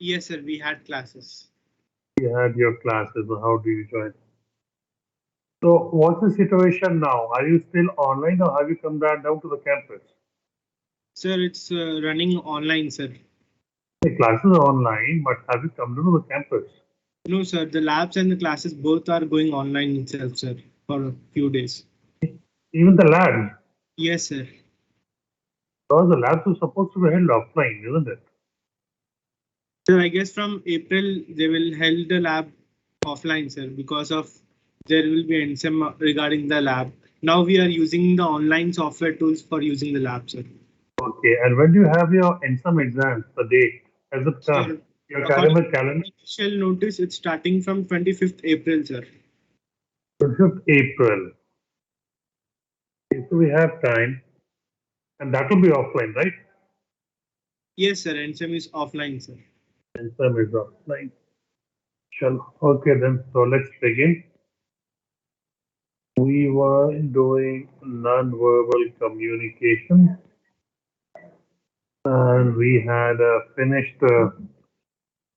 Yes, sir. We had classes. You had your classes, so how do you join? So what's the situation now? Are you still online or have you come down to the campus? Sir, it's running online, sir. The classes are online, but have you come down to the campus? No, sir. The labs and the classes both are going online itself, sir, for a few days. Even the labs, Yes, sir. because the labs are supposed to be held offline, isn't it? Sir, I guess from April they will held the lab offline, sir, because of there will be NSEM regarding the lab. Now we are using the online software tools for using the lab, sir. Okay, and when do you have your some exams, the date? Has it come? Sir, Your according academic to calendar? the official notice, it's starting from 25th April, sir. 25th April. Okay, so we have time, and that will be offline, right? Yes, sir. NSEM is offline, sir. And some is offline. Shall okay then. So let's begin. We were doing non-verbal communication, and we had finished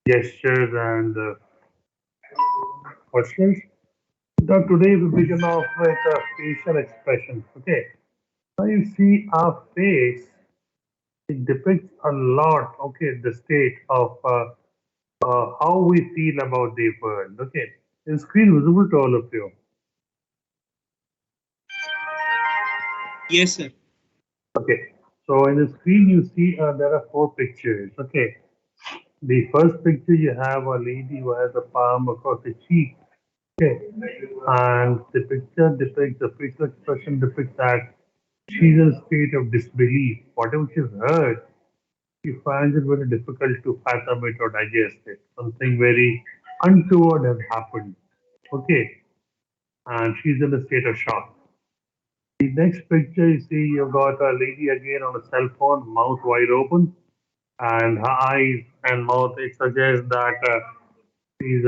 gestures and postures. Now today we begin off with facial expressions. Okay. Now you see our face. It depicts a lot. Okay, the state of how we feel about the world. Okay, is screen visible to all of you? Yes, sir. Okay, so in the screen you see there are four pictures. Okay, the first picture you have a lady who has a palm across the cheek. Okay, and the picture depicts the facial expression depicts that she's in a state of disbelief. Whatever she's heard, she finds it very difficult to fathom it or digest it. Something very untoward has happened. Okay, and she's in a state of shock. The next picture you see, you've got a lady again on a cell phone, mouth wide open, and her eyes and mouth. It suggests that she's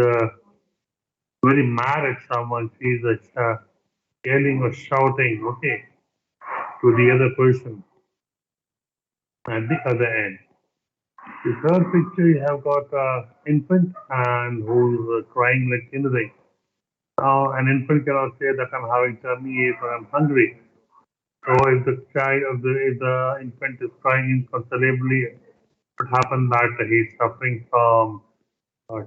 very mad at someone. She's yelling or shouting, okay, to the other person at the other end. The third picture, you have got infant and who's crying like anything. Now, an infant cannot say that I'm having tummy ache or I'm hungry. So, if the infant is crying inconsolably, what happens that he's suffering from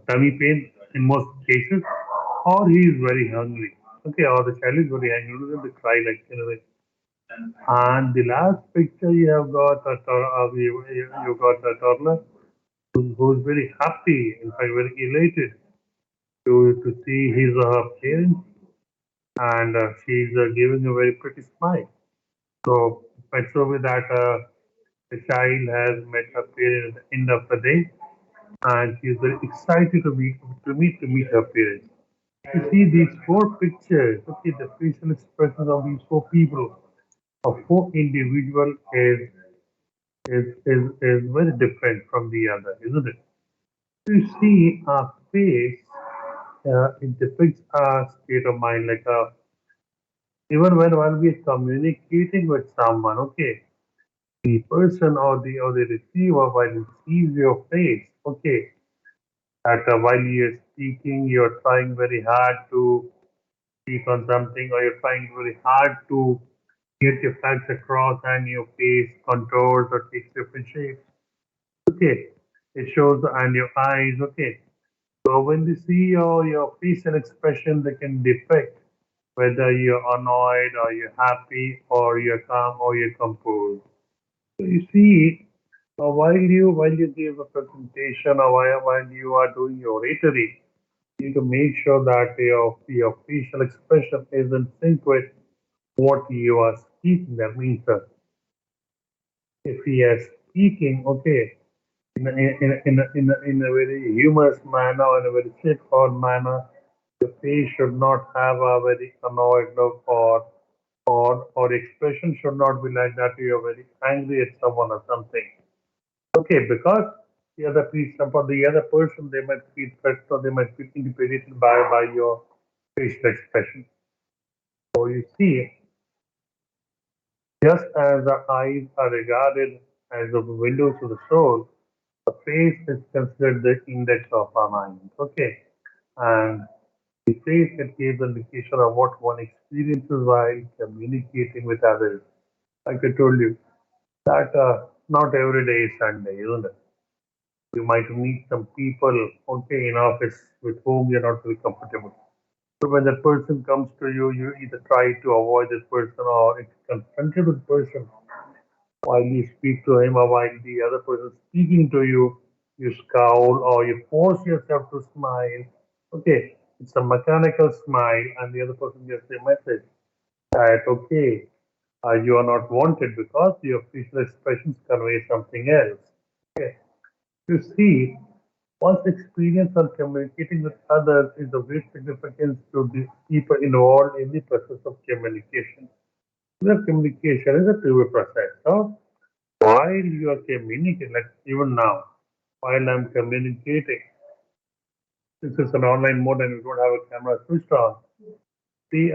tummy pain in most cases, or he is very hungry. Okay, or the child is very hungry, they cry like anything. And the last picture, you have got you got a toddler who's very happy, in fact, very elated to see his or her parents, and she's giving a very pretty smile. So, quite so with that, the child has met her parents at the end of the day, and she's very excited to meet her parents. You see these four pictures, okay, the facial expressions of these four people, of four individual is very different from the other, isn't it? You see our face, it depicts our state of mind, like even while we're communicating with someone, okay, the person or the receiver while he sees your face, okay, that while you're speaking, you're trying very hard to speak on something, or you're trying very hard to get your facts across, and your face contours or takes different shapes. Okay, it shows and your eyes. Okay, so when they see your facial expression, they can depict whether you're annoyed or you're happy or you're calm or you're composed. So you see, while you give a presentation or while you are doing your oratory, you need to make sure that your facial expression is in sync with what you are speaking. That means if we are speaking, okay, in a very humorous manner or in a very straightforward manner, the face should not have a very annoyed look or expression should not be like that you are very angry at someone or something. Okay, because the other person they might feel threatened or they might feel intimidated by your facial expression. So you see, just as the eyes are regarded as the windows to the soul, The face is considered the index of our mind. Okay. And the face it gives indication of what one experiences while communicating with others. Like I told you, that not every day is Sunday, isn't it? You might meet some people, okay, in office with whom you're not very comfortable. So when that person comes to you, you either try to avoid that person or if you confronted with the person while you speak to him or while the other person is speaking to you, you scowl or you force yourself to smile. Okay, it's a mechanical smile, and the other person gets a message that okay, you are not wanted because your facial expressions convey something else. Okay, you see, one's experience on communicating with others is of great significance to the people involved in the process of communication. The communication is a two-way process. So while you are communicating, like even now, while I'm communicating, since it's an online mode and you don't have a camera switched on, see,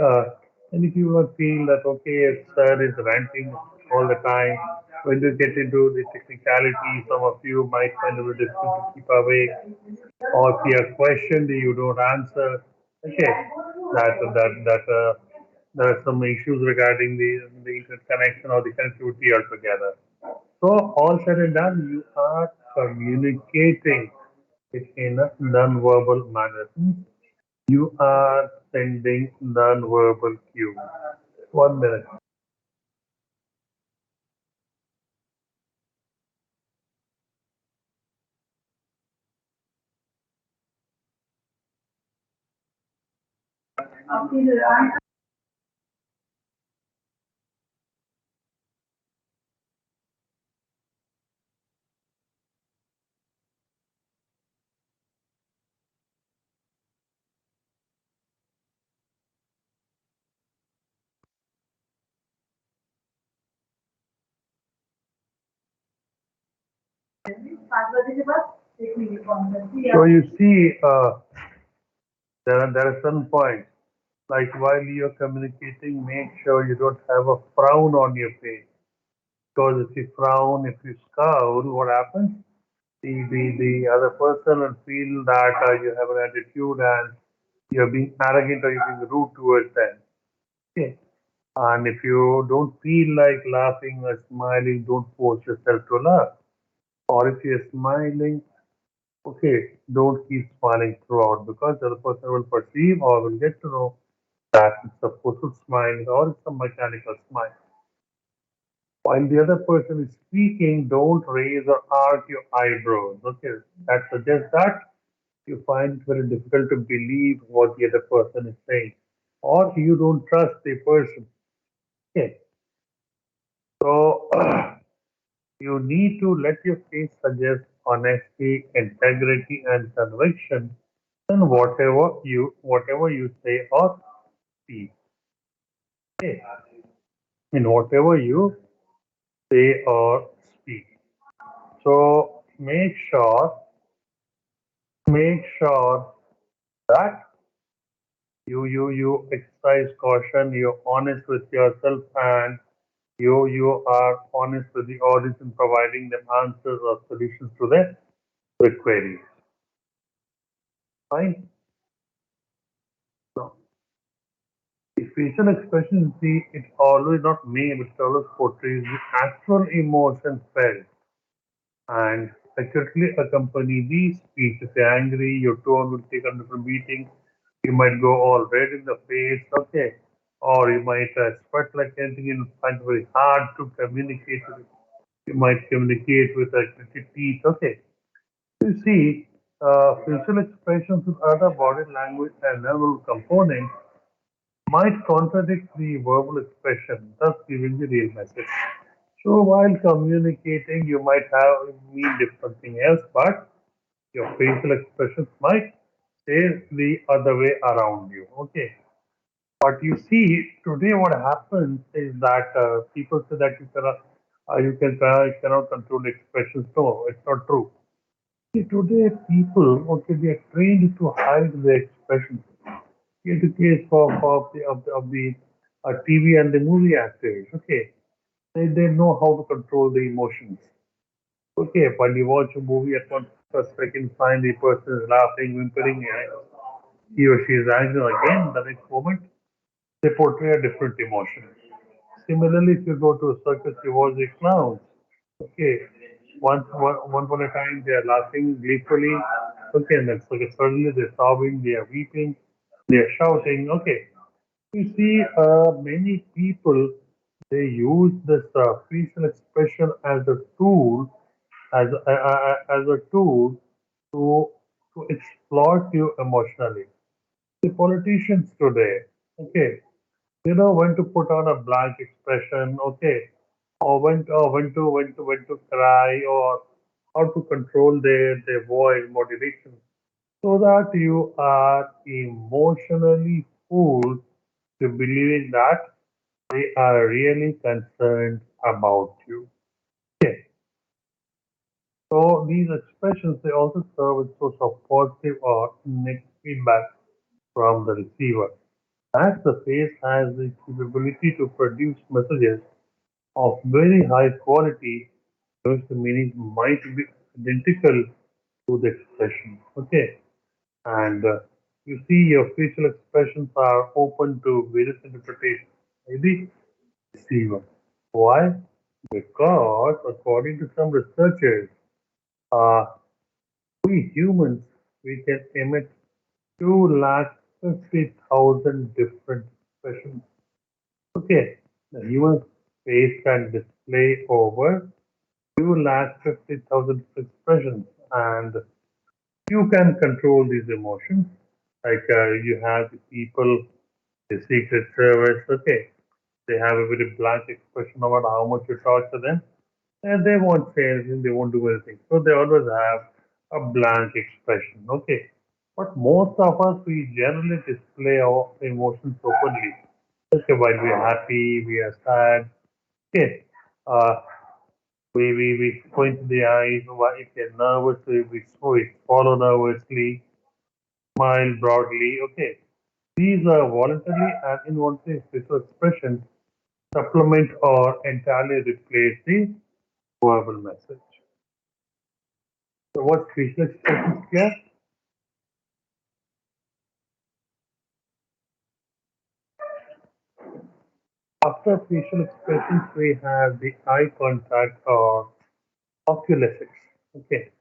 and if you will feel that okay, sir is ranting all the time, when you get into the technicality, some of you might find it difficult to keep awake, or if you are questioned, you don't answer. Okay, that there are some issues regarding the internet connection or the connectivity altogether. So all said and done, you are communicating it in a non-verbal manner. You are sending non-verbal cues. 1 minute. So you see, there are some points like while you're communicating, make sure you don't have a frown on your face. Because if you frown, if you scowl, what happens? The other person will feel that you have an attitude and you're being arrogant or you're being rude towards them. Okay. And if you don't feel like laughing or smiling, don't force yourself to laugh. Or if you're smiling, okay, don't keep smiling throughout because the other person will perceive or will get to know that it's a forceful smile or it's a mechanical smile. While the other person is speaking, don't raise or arch your eyebrows. Okay, that suggests that you find it very difficult to believe what the other person is saying, or you don't trust the person. Okay, so you need to let your face suggest honesty, integrity, and conviction in whatever you say or speak. Okay, in whatever you say or speak. So make sure that you exercise caution, you're honest with yourself, and you are honest with the audience in providing them answers or solutions to their queries. Fine. So the facial expression, see, it's always not me, but it always portrays the actual emotion felt and accurately accompany the speech. If you're angry, your tone will take a different beating. You might go all red in the face, okay, or you might sweat like anything and find it very hard to communicate with. You might communicate with gritted teeth, okay. You see, facial expressions with other body language and verbal components might contradict the verbal expression, thus giving the real message. So while communicating, you might have mean something else, but your facial expressions might say the other way around you. Okay. But you see, today what happens is that people say that you cannot control expressions. No, it's not true. See, today people, okay, they are trained to hide their expressions. In the case of the TV and the movie actors, okay, they know how to control the emotions. Okay, when you watch a movie at one first second, find the person is laughing, whimpering, he or she is angry again. The next moment, they portray a different emotion. Similarly, if you go to a circus, you watch the clowns. Okay, once upon a time, they are laughing gleefully. Okay, and then suddenly they're sobbing, they are weeping, they are shouting. Okay, you see, many people they use this facial expression as a tool, as a tool to to exploit you emotionally. The politicians today, okay, they know when to put on a blank expression, okay, or when to cry, or how to control their voice modulation, so that you are emotionally fooled to believing that they are really concerned about you. Okay, so these expressions they also serve as source of positive or negative feedback from the receiver. As the face has the capability to produce messages of very high quality, those the meaning might be identical to the expression. Okay, and you see your facial expressions are open to various interpretations by the receiver. Why? Because according to some researchers, uh, we humans we can emit 250,000 different expressions. Okay, the human face can display over 250,000 expressions, and you can control these emotions. Like you have the people, the Secret Service. Okay, they have a very blank expression about how much you torture them, and they won't say anything. They won't do anything. So they always have a blank expression. Okay, but most of us we generally display our emotions openly. Okay, while we are happy, we are sad. Okay, uh, we squint the eyes. If you're nervous, we swallow nervously, smile broadly. Okay, these are voluntary and involuntary facial expressions supplement or entirely replace the verbal message. So what facial expressions here? After facial expressions, we have the eye contact or oculesics. Okay,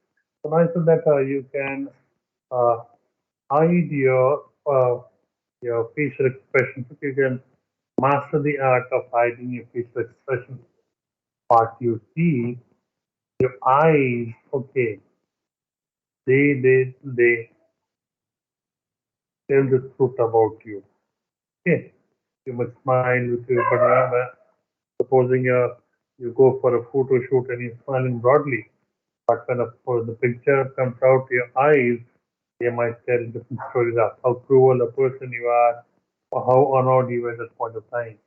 so I said that you can uh, hide your facial expressions. If you can master the art of hiding your facial expressions, what you see, your eyes, okay, they tell the truth about you. Okay, you must smile with your banana. Supposing you go for a photo shoot and you're smiling broadly, but when the picture comes out, your eyes, they might tell different stories of how cruel a person you are, or how honored you were at that point of time.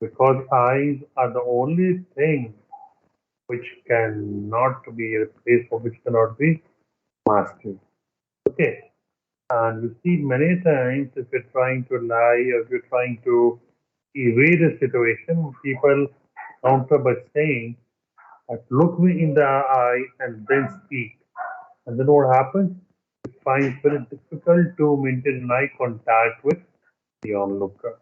Because eyes are the only thing which cannot be replaced or which cannot be mastered. Okay, and we see many times if you're trying to lie or if you're trying to evade a situation, people counter by saying, look me in the eye and then speak. And then what happens? You find it very difficult to maintain eye contact with the onlooker.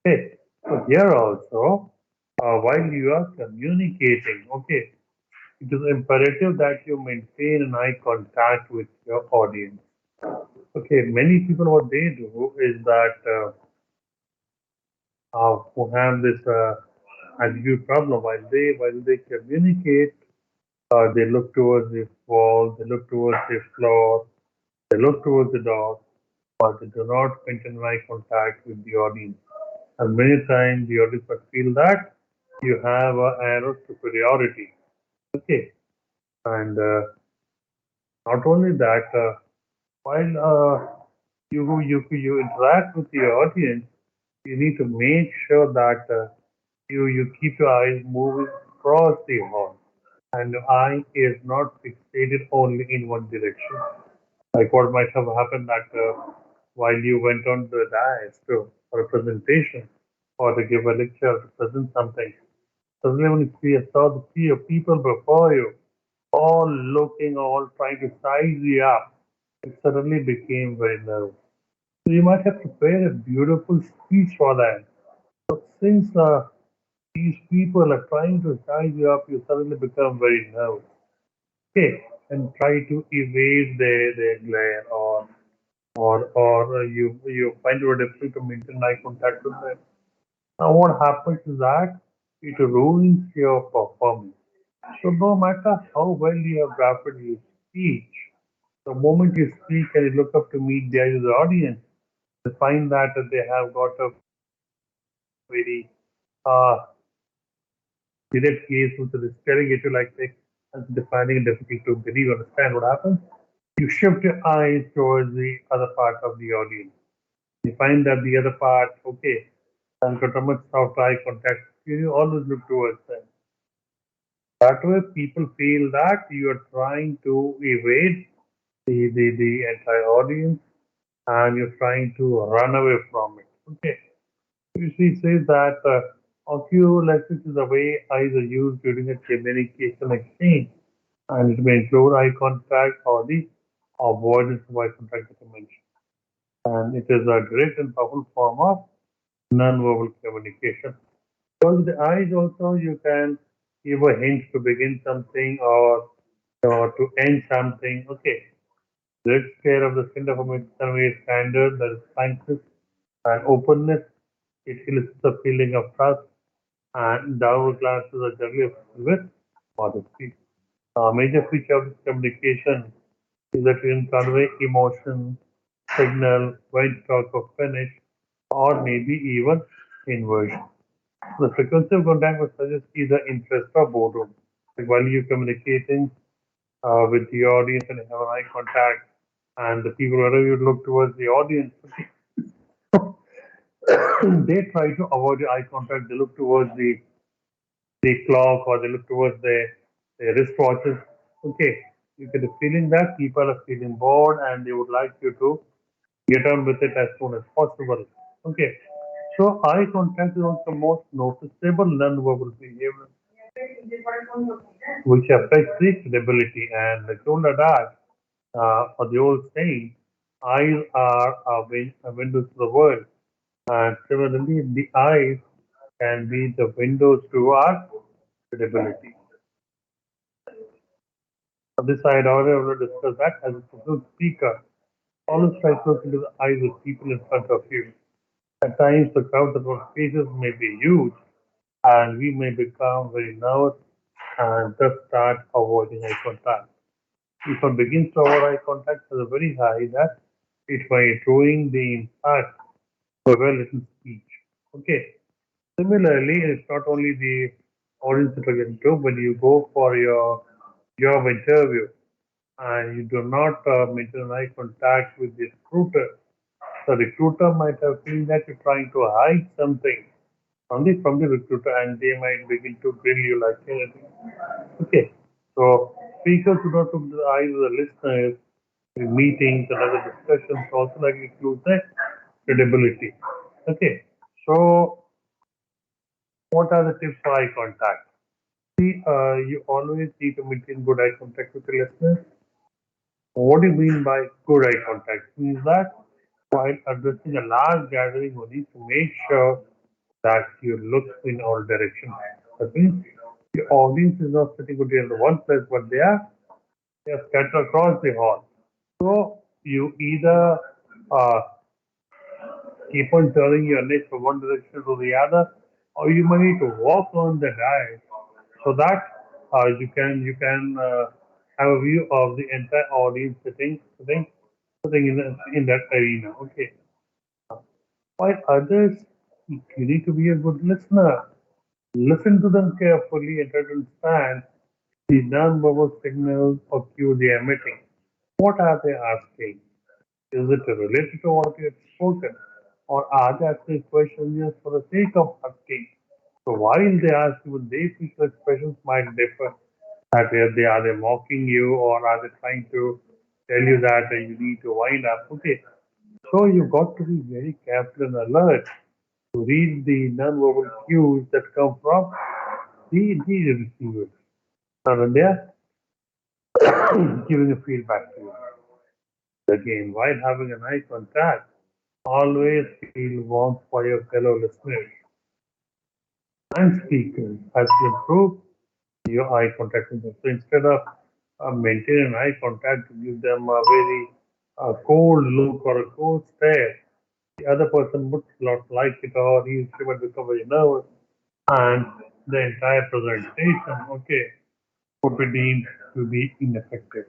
Okay, so here also, while you are communicating, okay, it is imperative that you maintain an eye contact with your audience. Okay, many people what they do is that who have this attitude problem while they communicate, they look towards the wall, they look towards the floor, they look towards the door, but they do not maintain eye contact with the audience. And many times the audience will feel that you have an air of superiority. Okay, and not only that, while you interact with the audience, you need to make sure that you keep your eyes moving across the hall, and the eye is not fixated only in one direction. Like what might have happened that while you went on the dais to for a presentation or to give a lecture or to present something, suddenly when you saw the sea of people before you, all looking, all trying to size you up, it suddenly became very nervous. So you might have prepared a beautiful speech for that. But since these people are trying to size you up, you suddenly become very nervous. Okay, and try to evade their glare, or you find it difficult to maintain eye contact with them. Now what happens is that it ruins your performance. So no matter how well you have drafted your speech, the moment you speak and you look up to meet the eyes of the audience, they find that they have got a very uh, direct gaze which is staring at you like this and defining it difficult to believe, understand what happens. You shift your eyes towards the other part of the audience. You find that the other part, okay, and got a much soft eye contact. You always look towards them. That way, people feel that you are trying to evade the entire audience and you're trying to run away from it. Okay. She says that oculometrics is the way eyes are used during a communication exchange, and it may include eye contact or the avoidance of eye contact that I mentioned. And it is a direct and powerful form of non-verbal communication. Because the eyes also you can give a hint to begin something or to end something. Okay. Red stare of the center of a conveys candor, that is frankness and openness. It elicits a feeling of trust, and downward glances are generally with modesty. A major feature of this communication is that you can convey emotion, signal, when to talk or finish, or maybe even inversion. The frequency of contact will suggest either interest or boredom. Like while you're communicating with the audience and have an eye contact, and the people, wherever you look towards the audience, they try to avoid the eye contact. They look towards the clock or they look towards their wristwatches. Okay, you get a feeling that people are feeling bored and they would like you to get on with it as soon as possible. Okay, so eye contact is one of the most noticeable non-verbal behavior which affects the credibility. And the old adage, or the old saying, eyes are a windows to the world. And similarly, the eyes can be the windows to our credibility. On this side, however, I want to discuss that as a professional speaker, always try to look into the eyes of people in front of you. At times, the crowd of our faces may be huge, and we may become very nervous and thus start avoiding eye contact. If one begins to avoid eye contact at a very high, that it might ruin the impact of a well-written speech. Okay. Similarly, it's not only the audience that you get to, when you go for your job interview and you do not maintain eye contact with the recruiter might have feeling that you're trying to hide something from the recruiter, and they might begin to grill you like anything. Okay, so speakers do not look to the eyes of the listeners in meetings and other discussions also like include the credibility. Okay, so what are the tips for eye contact? See, you always need to maintain good eye contact with the listeners. What do you mean by good eye contact? Means that while addressing a large gathering, you need to make sure that you look in all directions. That means the audience is not sitting only in the one place, but they are scattered across the hall. So you either uh, keep on turning your neck from one direction to the other, or you might need to walk on the dial so that you can have a view of the entire audience sitting in that arena. Okay. While others, you need to be a good listener. Listen to them carefully and try to understand the non-verbal signals or cues they are emitting. What are they asking? Is it related to what you have spoken? Or are they asking questions just for the sake of asking? So while they ask you, they facial expressions might differ. That are they mocking you or are they trying to tell you that you need to wind up? Okay. So you got to be very careful and alert to read the non-verbal cues that come from the receivers. Now, India. giving a feedback to you. Again, while having an eye contact, always feel warmth for your fellow listeners and speakers as you improve your eye contact with them. So instead of maintaining eye contact to give them a very cold look or a cold stare, the other person would not like it or he would become very nervous and the entire presentation, okay, would be deemed to be ineffective.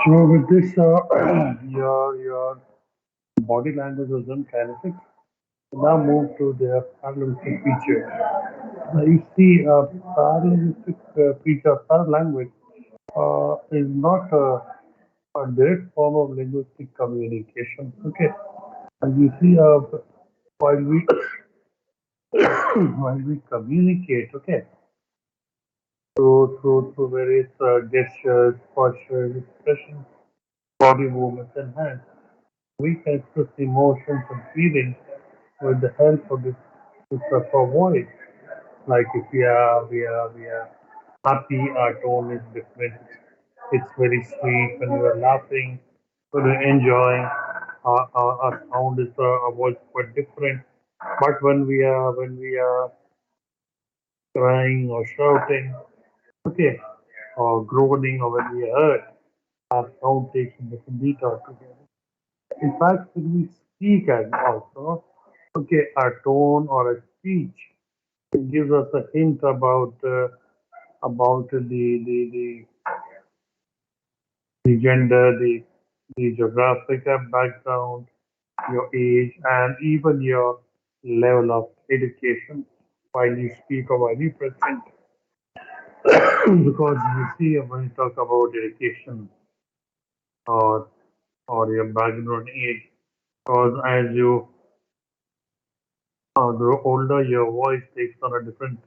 So with this, your body language was done kinetic. Now move to the parallelistic feature. Now you see, parallelistic feature, paralanguage, is not a direct form of linguistic communication. Okay, and you see, while we while we communicate, okay, through various gestures, postures, expressions, body movements, and hands, we can express emotions and feelings with the help of this of our voice. Like if we are happy, our tone is different. It's very sweet when we are laughing, when we're enjoying. Our sound is our voice quite different. But when we are crying or shouting, okay, or groaning, or when we are hurt, our sound takes a different beat altogether. In fact, when we speak as also, okay, our tone or our speech It gives us a hint about the gender, the geographic background, your age, and even your level of education while you speak or while you present. Because you see, when you talk about education or your background age, because as you grow older, your voice takes on a different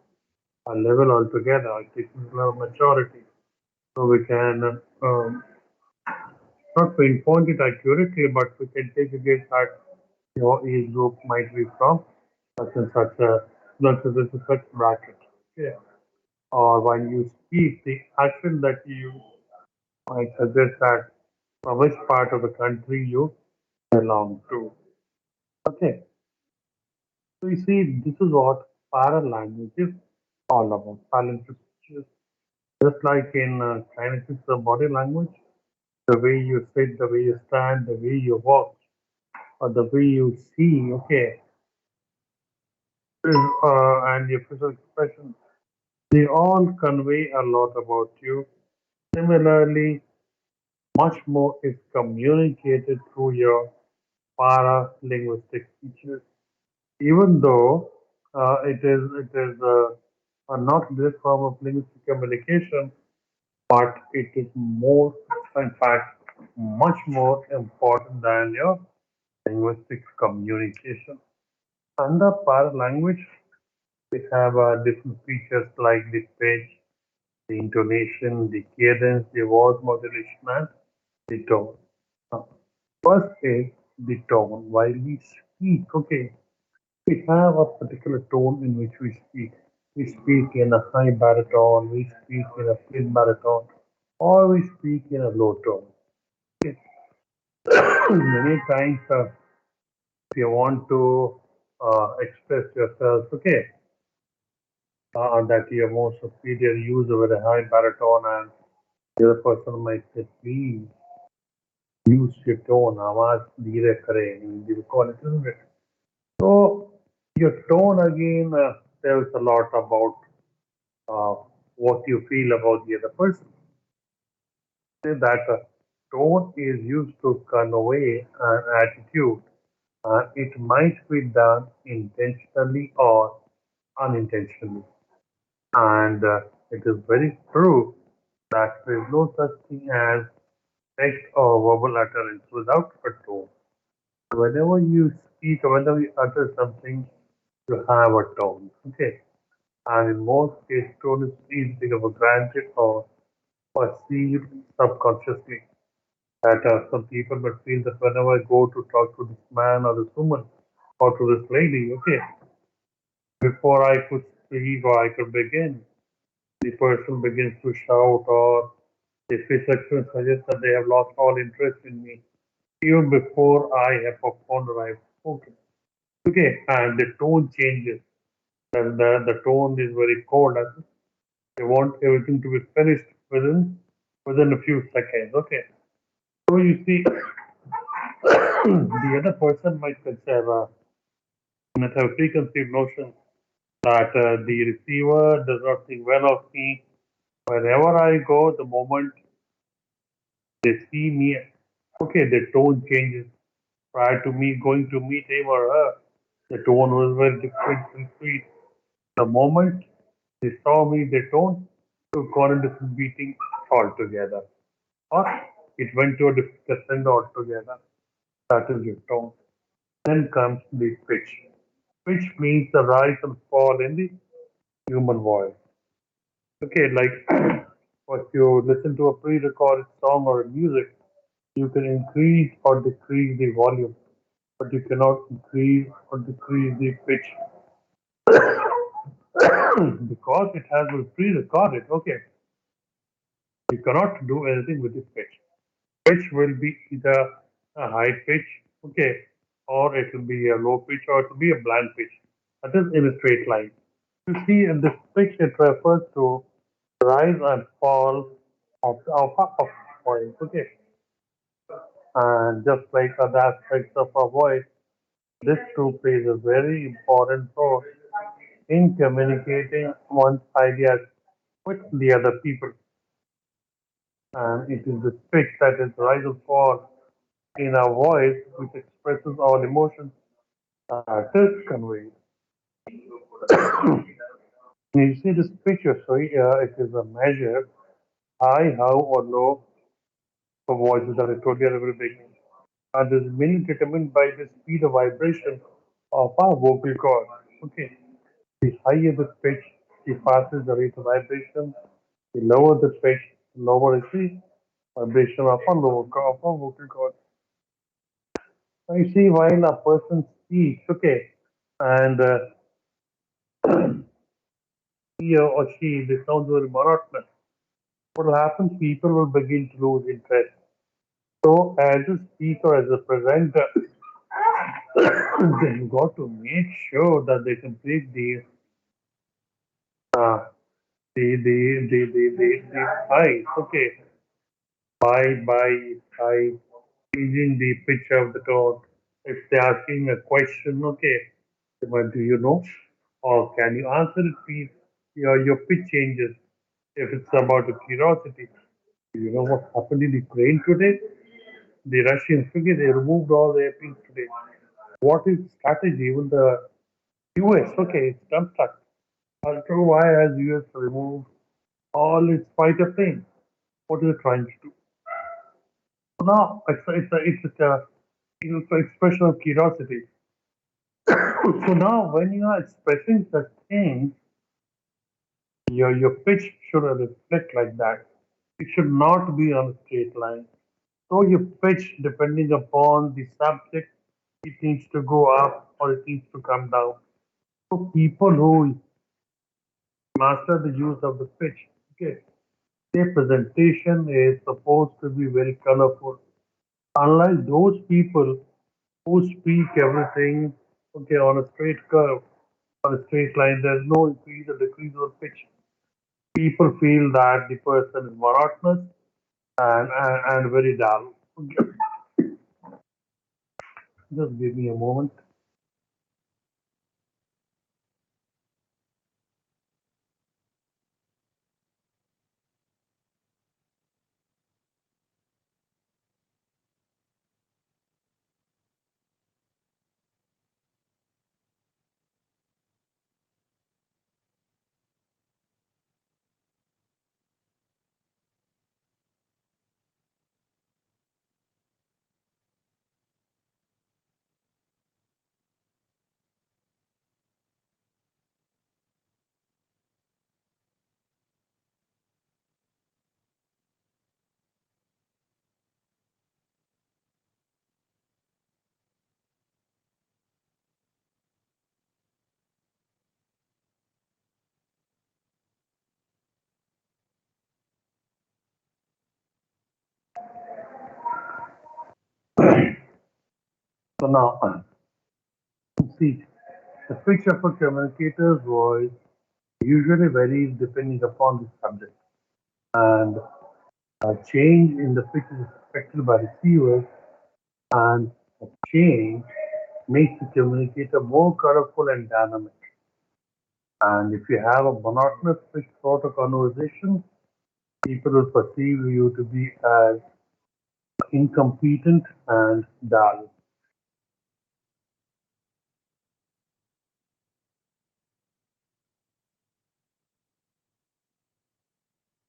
level altogether. It takes a level of maturity. So we can not pinpoint it accurately, but we can take a guess at your age group might be from such and such bracket. Yeah. Or when you speak, the accent that you might suggest that from which part of the country you belong to. Okay. So you see, this is what parallel language is all about. Parallel speeches. Just like in kinetics of body language, the way you sit, the way you stand, the way you walk, or the way you see, okay, and your facial expression, they all convey a lot about you. Similarly, much more is communicated through your para-linguistic features, even though it is not this form of linguistic communication, but it is more, in fact, much more important than your linguistic communication. Under para-language, we have different features like the pitch, the intonation, the cadence, the voice modulation, and the tone. Now, first is the tone. While we speak, okay, we have a particular tone in which we speak. We speak in a high baritone, we speak in a mid baritone, or we speak in a low tone. Okay. Many times, if you want to express yourself, okay, that you're more superior, use a very high baritone, and the other person might say, please use your tone, आवाज धीरे करें, in Hindi we call it, isn't it? So your tone again tells a lot about uh, what you feel about the other person. Say that tone is used to convey an attitude. It might be done intentionally or unintentionally. And it is very true that there is no such thing as text or verbal utterance without a tone. Whenever you speak or whenever you utter something, you have a tone. Okay. And in most cases, tone is easy taken for granted or perceived subconsciously. That some people might feel that whenever I go to talk to this man or this woman or to this lady, okay, before I could speak or I could begin, the person begins to shout or the physical action suggests that they have lost all interest in me even before I have performed or I have spoken. Okay, and the tone changes. And the tone is very cold. As they want everything to be finished within a few seconds. Okay, so you see, the other person might have a preconceived notion that the receiver does not think well of me. Wherever I go, the moment they see me, okay, the tone changes. Prior to me going to meet him or her, the tone was very different and sweet. The moment they saw me, the tone took on a different beating altogether. Or it went to a different crescendo altogether. That is your tone. Then comes the pitch. Pitch means the rise and fall in the human voice. Okay, like if you listen to a pre-recorded song or music, you can increase or decrease the volume, but you cannot increase or decrease the pitch because it has been pre-recorded. Okay, you cannot do anything with this pitch. Pitch will be either a high pitch, okay, or it will be a low pitch, or it will be a bland pitch. That is in a straight line. You see, in this pitch, it refers to rise and fall of voice, okay. And just like other aspects of our voice, this too plays a very important role in communicating one's ideas with the other people. And it is the pitch that is rise or fall in our voice which expresses our emotions that is conveyed. You see this picture, so it is a measure high, how, or low for voices that I told you at the very beginning. And this is mainly determined by the speed of vibration of our vocal cord. Okay, the higher the pitch, the faster the rate of vibration. The lower the pitch, the lower is the vibration of our of our vocal cord. Now you see, while a person speaks, okay, and he or she, they sound very monotonous. What will happen? People will begin to lose interest. So, as a speaker, as a presenter, they've got to make sure that they complete uh, the height. Okay, by changing the pitch of the tone. If they're asking a question, okay, what do you know? Or can you answer it, please? Your pitch changes. If it's about a curiosity, do you know what happened in Ukraine today? The Russians, okay, they removed all the airplanes today. What is the strategy? Even the US, okay, it's dumbstruck. So why has US removed all its fighter planes? What is it trying to do? So now it's an expression of curiosity. So now when you are expressing such things, your pitch should reflect like that. It should not be on a straight line. So your pitch, depending upon the subject, it needs to go up or it needs to come down. So people who master the use of the pitch, okay, their presentation is supposed to be very colorful. Unlike those people who speak everything, okay, on a straight curve, on a straight line, there's no increase or decrease of pitch. People feel that the person is monotonous and very dull. Okay. Just give me a moment. So now, see, the pitch of a communicator's voice usually varies depending upon the subject, and a change in the pitch is expected by receivers, and a change makes the communicator more colorful and dynamic. And if you have a monotonous pitch throughout a conversation, people will perceive you to be as incompetent and dull.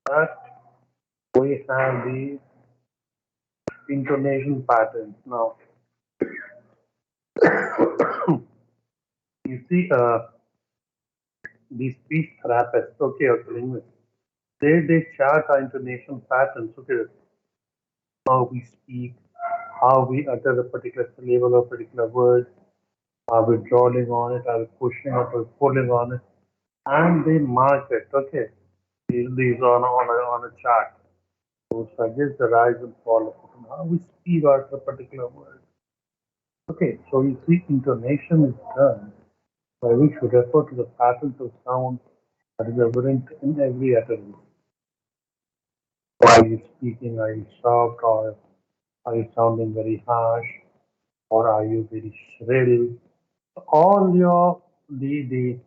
But we have the intonation patterns now. You see, these speech therapists, okay, or linguists, they chart our intonation patterns. Okay, how we speak, how we utter a particular syllable or particular word, are we drawing on it, are we pushing it, are we pulling on it, and they mark it. Okay, these on a chart. So suggest the rise and fall of it, and how we speak out a particular word. Okay, so you see, intonation is done by which we refer to the patterns of sound that is evident in every utterance. Are you speaking? Are you soft, or are you sounding very harsh, or are you very shrill? All your the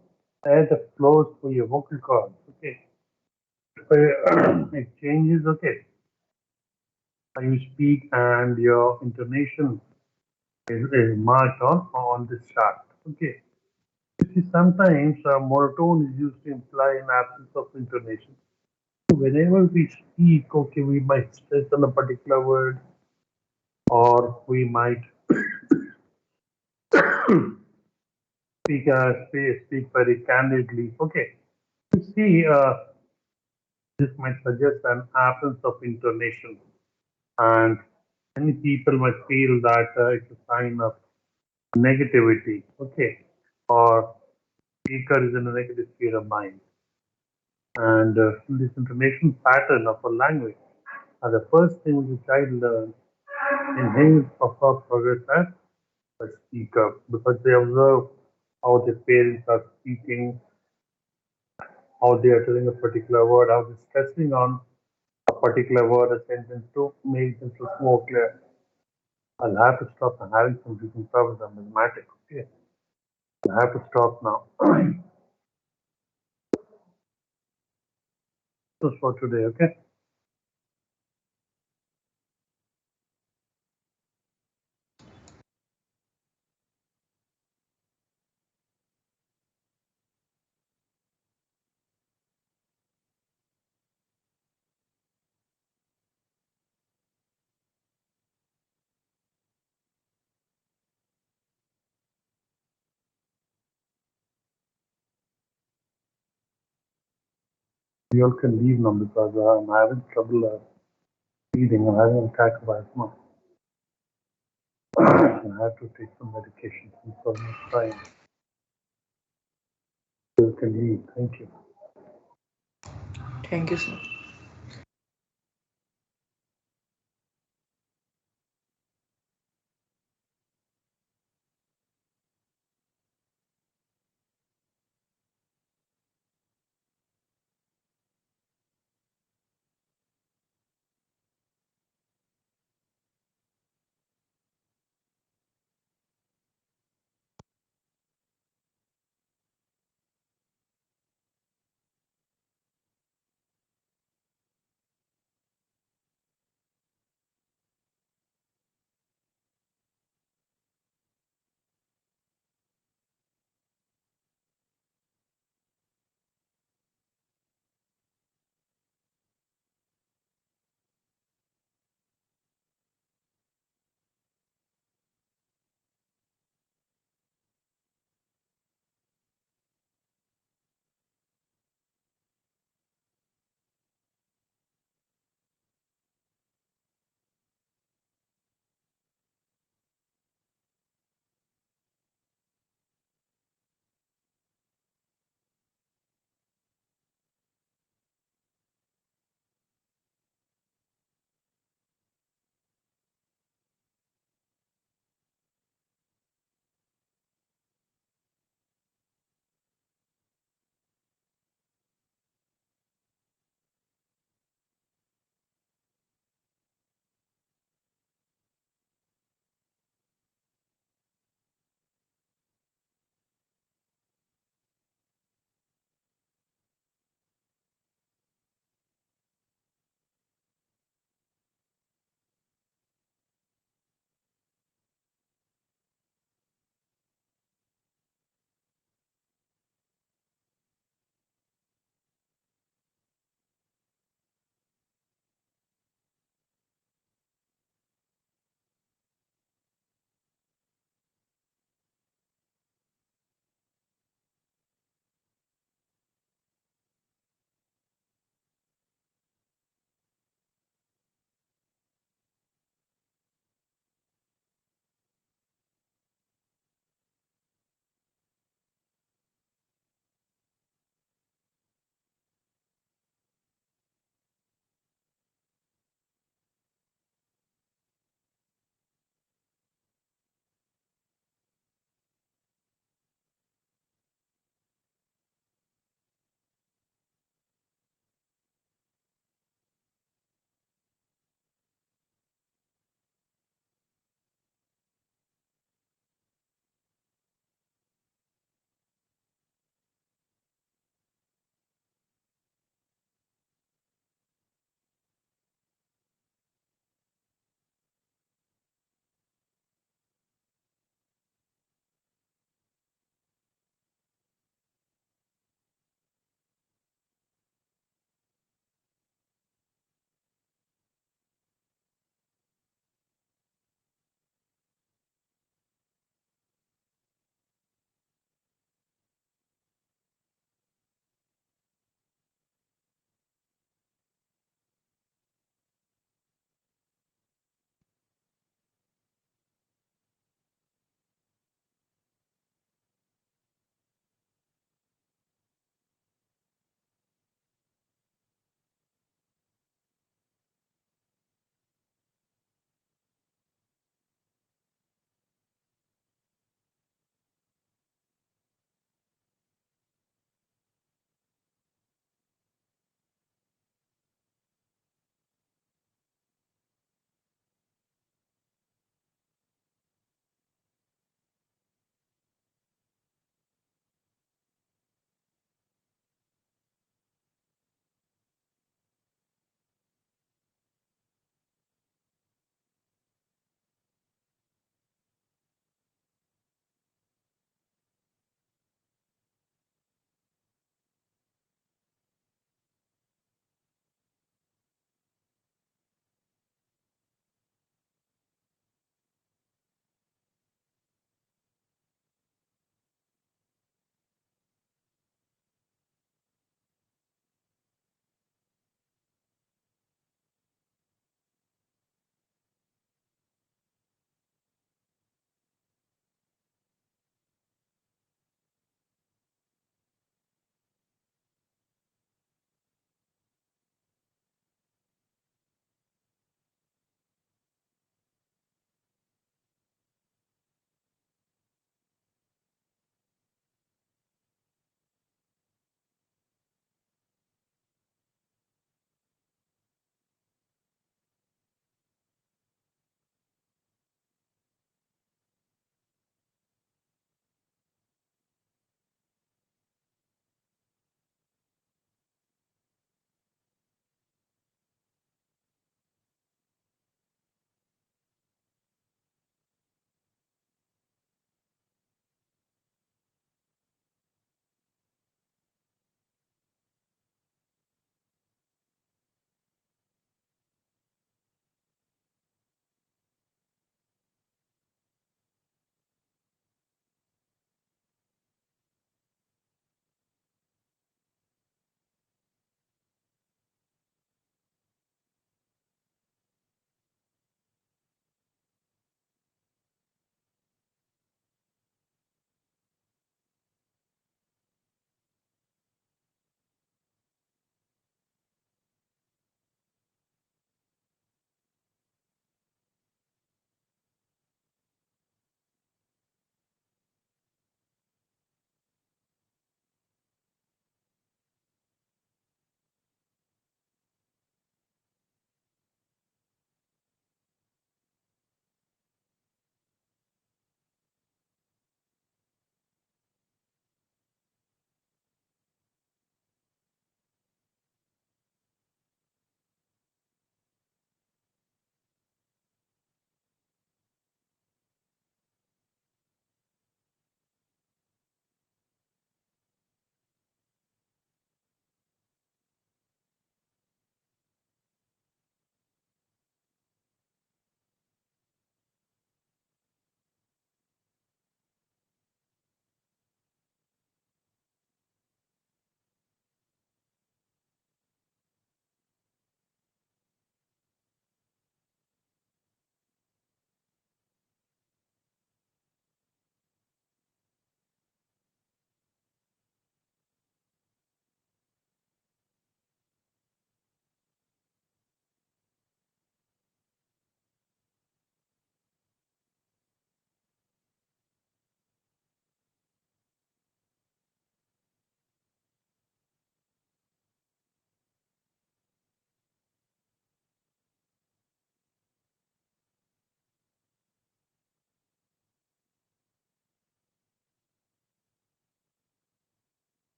air that flows through your vocal cords. Okay, it changes. Okay, how you speak and your intonation is marked on this chart. Okay, you see, sometimes monotone is used to imply an absence of intonation. Whenever we speak, okay, we might stress on a particular word, or we might speak very candidly. Okay, you see, this might suggest an absence of intonation, and many people might feel that it's a sign of negativity. Okay, or speaker is in a negative state of mind, and this intonation pattern of a language are the first thing the child learns in his or her progress as a speaker, because they observe how their parents are speaking, how they are telling a particular word, how they're stressing on a particular word, a sentence to make themselves more clear. I'll have to stop. I'm having some reading problems. I'm asthmatic. Okay. I have to stop now. Just for today, okay? You all can leave now because I'm having trouble breathing. I'm having an attack of asthma. I have to take some medication for next time. You all can leave. Thank you. Thank you, sir.